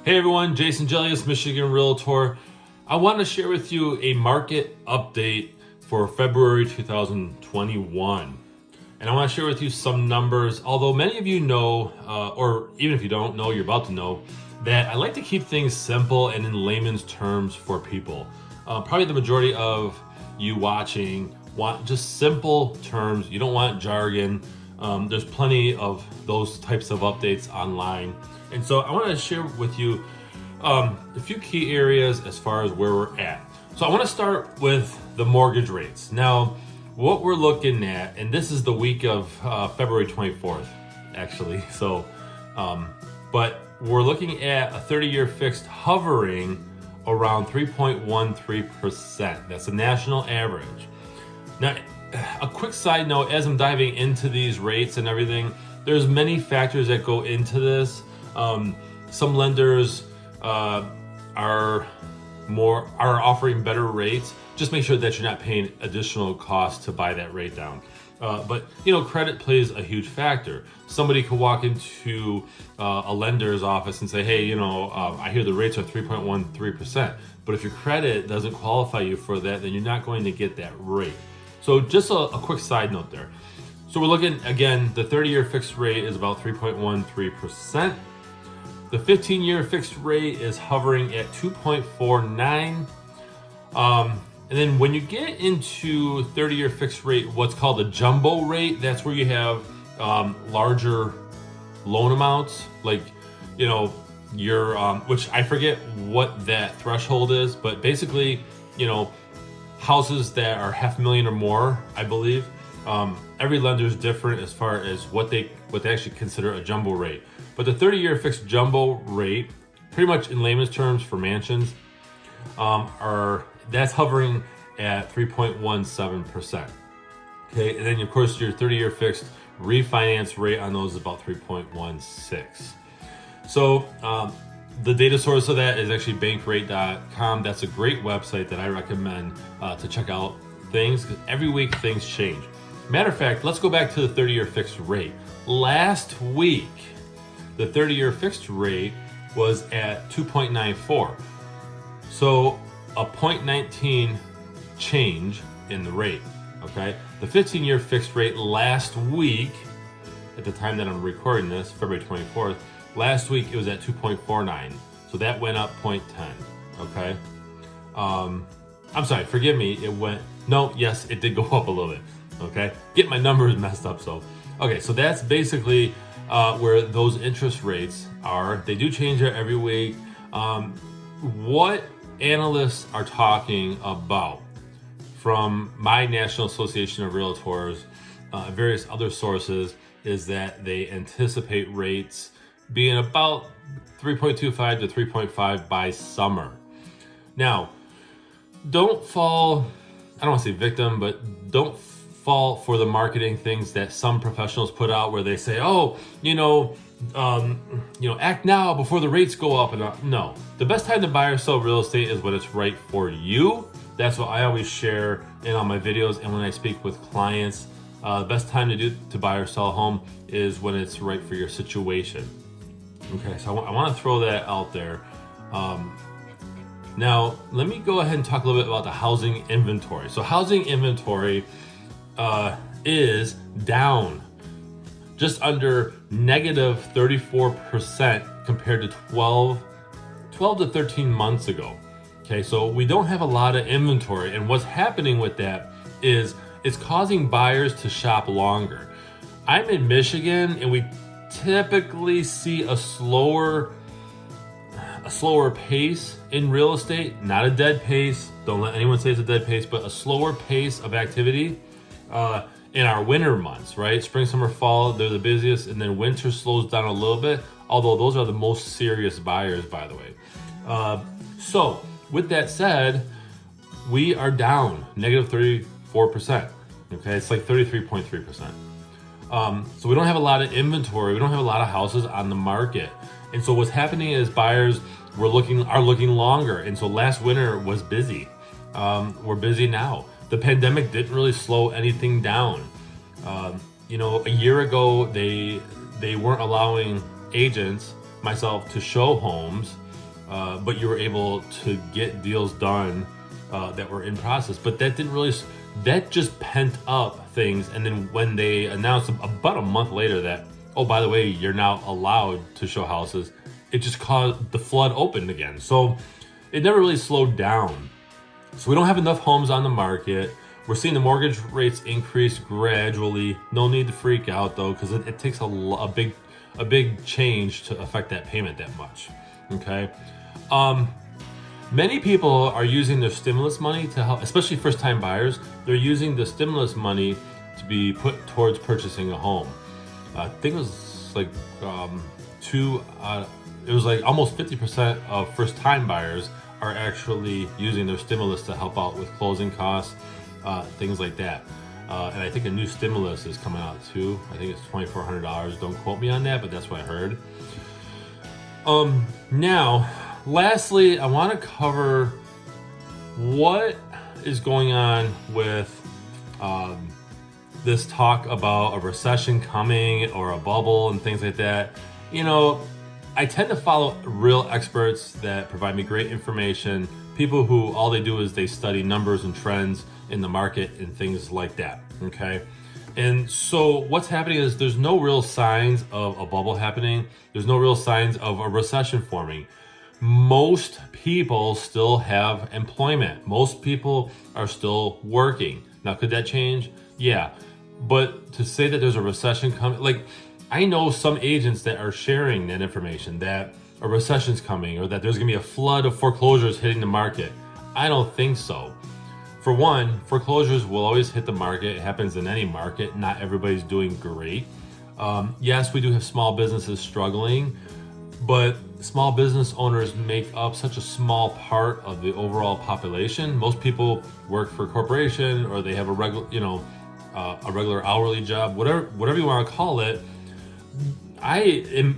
Hey everyone, Jason Gelios, Michigan Realtor. I want to share with you a market update for February 2021. And I want to share with you some numbers, although many of you know, or even if you don't know, you're about to know, that I like to keep things simple and in layman's terms for people. Probably the majority of you watching want just simple terms. You don't want jargon. There's plenty of those types of updates online. And so I want to share with you a few key areas as far as where we're at. So I want to start with the mortgage rates. Now, what we're looking at, and this is the week of February 24th, actually. So, but we're looking at a 30-year fixed hovering around 3.13%. That's the national average. Now, a quick side note, as I'm diving into these rates and everything, there's many factors that go into this. Some lenders are offering better rates. Just make sure that you're not paying additional costs to buy that rate down. But credit plays a huge factor. Somebody could walk into a lender's office and say, hey, I hear the rates are 3.13%, but if your credit doesn't qualify you for that, then you're not going to get that rate. So just a quick side note there. So we're looking, again, the 30-year fixed rate is about 3.13%. The 15-year fixed rate is hovering at 2.49. And then when you get into 30-year fixed rate, what's called a jumbo rate, that's where you have larger loan amounts, like, your, which I forget what that threshold is, but basically, houses that are $500,000 or more, I believe. Every lender is different as far as what they actually consider a jumbo rate. But the 30-year fixed jumbo rate, pretty much in layman's terms for mansions, that's hovering at 3.17%. Okay, and then of course your 30-year fixed refinance rate on those is about 3.16. So the data source of that is actually bankrate.com. That's a great website that I recommend to check out things, because every week things change. Matter of fact, let's go back to the 30-year fixed rate. Last week, the 30-year fixed rate was at 2.94. So a 0.19 change in the rate, okay? The 15-year fixed rate last week, at the time that I'm recording this, February 24th, last week it was at 2.49. So that went up 0.10, okay? I'm sorry, forgive me, yes, it did go up a little bit, okay? Get my numbers messed up, so. Okay, so that's basically where those interest rates are. They do change it every week. What analysts are talking about from my National Association of Realtors, various other sources, is that they anticipate rates being about 3.25 to 3.5 by summer. Now, don't fall, I don't want to say victim, but don't fall for the marketing things that some professionals put out where they say, act now before the rates go up. And no, the best time to buy or sell real estate is when it's right for you. That's what I always share in all my videos. And when I speak with clients, the best time to buy or sell a home is when it's right for your situation. Okay, so I want to throw that out there. Now, let me go ahead and talk a little bit about the housing inventory. So housing inventory is down just under negative 34% compared to 12 to 13 months ago. Okay, so we don't have a lot of inventory, and what's happening with that is it's causing buyers to shop longer. I'm in Michigan, and we typically see a slower pace in real estate, not a dead pace. Don't let anyone say it's a dead pace, but a slower pace of activity in our winter months, right? Spring, summer, fall, they're the busiest, and then winter slows down a little bit, although those are the most serious buyers, by the way. So with that said, we are down negative 34%. Okay, it's like 33.3%. So we don't have a lot of inventory. We don't have a lot of houses on the market. And so what's happening is buyers are looking longer. And so last winter was busy. We're busy now. The pandemic didn't really slow anything down. A year ago, they weren't allowing agents, myself, to show homes but you were able to get deals done that were in process. But that didn't really, that just pent up things. And then when they announced about a month later that, oh, by the way, you're now allowed to show houses, it just caused the flood opened again. So it never really slowed down. So we don't have enough homes on the market. We're seeing the mortgage rates increase gradually. No need to freak out though, because it takes a big change to affect that payment that much. Okay. Many people are using their stimulus money to help, especially first-time buyers. They're using the stimulus money to be put towards purchasing a home. I think it was like it was like almost 50% of first-time buyers are actually using their stimulus to help out with closing costs, things like that. And I think a new stimulus is coming out too. I think it's $2,400. Don't quote me on that, but that's what I heard. Now, lastly, I want to cover what is going on with this talk about a recession coming or a bubble and things like that. You know, I tend to follow real experts that provide me great information, people who all they do is they study numbers and trends in the market and things like that, okay? And so what's happening is there's no real signs of a bubble happening. There's no real signs of a recession forming. Most people still have employment. Most people are still working. Now, could that change? Yeah. But to say that there's a recession coming, like I know some agents that are sharing that information that a recession's coming or that there's gonna be a flood of foreclosures hitting the market. I don't think so. For one, foreclosures will always hit the market. It happens in any market. Not everybody's doing great. Yes, we do have small businesses struggling, but small business owners make up such a small part of the overall population. Most people work for a corporation or they have a regular hourly job, whatever you want to call it.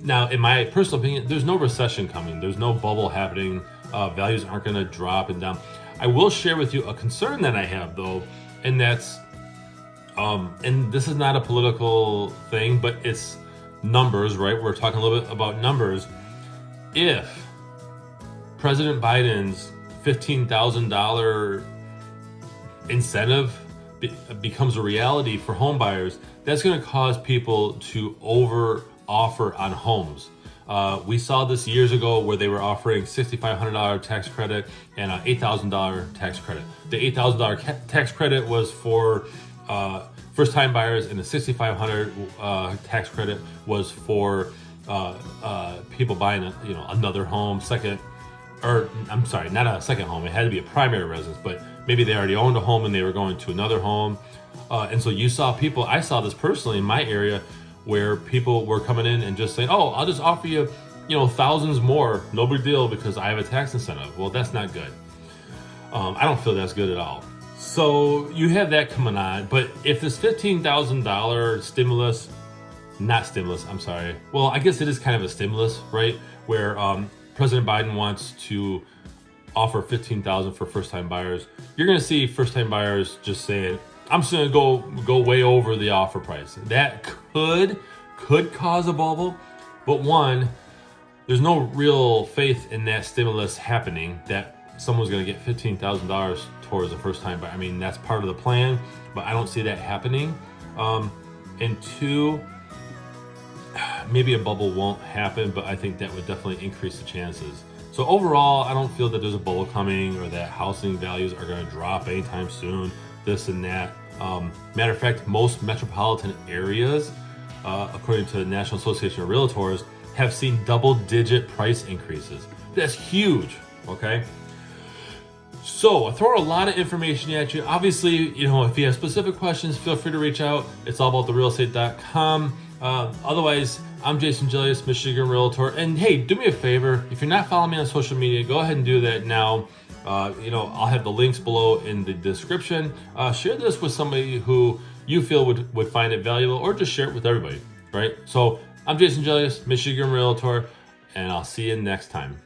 Now, in my personal opinion, there's no recession coming. There's no bubble happening. Values aren't going to drop and down. I will share with you a concern that I have though, and that's, and this is not a political thing, but it's numbers, right? We're talking a little bit about numbers. If President Biden's $15,000 incentive becomes a reality for home buyers, that's going to cause people to over offer on homes. We saw this years ago where they were offering $6,500 tax credit and an $8,000 tax credit. The $8,000 tax credit was for first-time buyers, and the $6,500 tax credit was for people buying another home, not a second home. It had to be a primary residence, but maybe they already owned a home and they were going to another home. And so you saw people, I saw this personally in my area, where people were coming in and just saying, oh, I'll just offer you, thousands more, no big deal, because I have a tax incentive. Well, that's not good. I don't feel that's good at all. So you have that coming on, but if this $15,000 stimulus, well, I guess it is kind of a stimulus, right? Where President Biden wants to offer $15,000 for first-time buyers. You're going to see first-time buyers just saying, I'm just going to go way over the offer price. That could cause a bubble, but one, there's no real faith in that stimulus happening, that someone's going to get $15,000 towards a first-time buyer. I mean, that's part of the plan, but I don't see that happening. And two, maybe a bubble won't happen, but I think that would definitely increase the chances. So overall, I don't feel that there's a bubble coming or that housing values are going to drop anytime soon, this and that. Matter of fact, most metropolitan areas, according to the National Association of Realtors, have seen double-digit price increases. That's huge, okay? So I throw a lot of information at you. Obviously, if you have specific questions, feel free to reach out. It's allabouttherealestate.com. Otherwise, I'm Jason Gelios, Michigan Realtor. And hey, do me a favor. If you're not following me on social media, go ahead and do that now. I'll have the links below in the description. Share this with somebody who you feel would find it valuable, or just share it with everybody, right? So I'm Jason Gelios, Michigan Realtor, and I'll see you next time.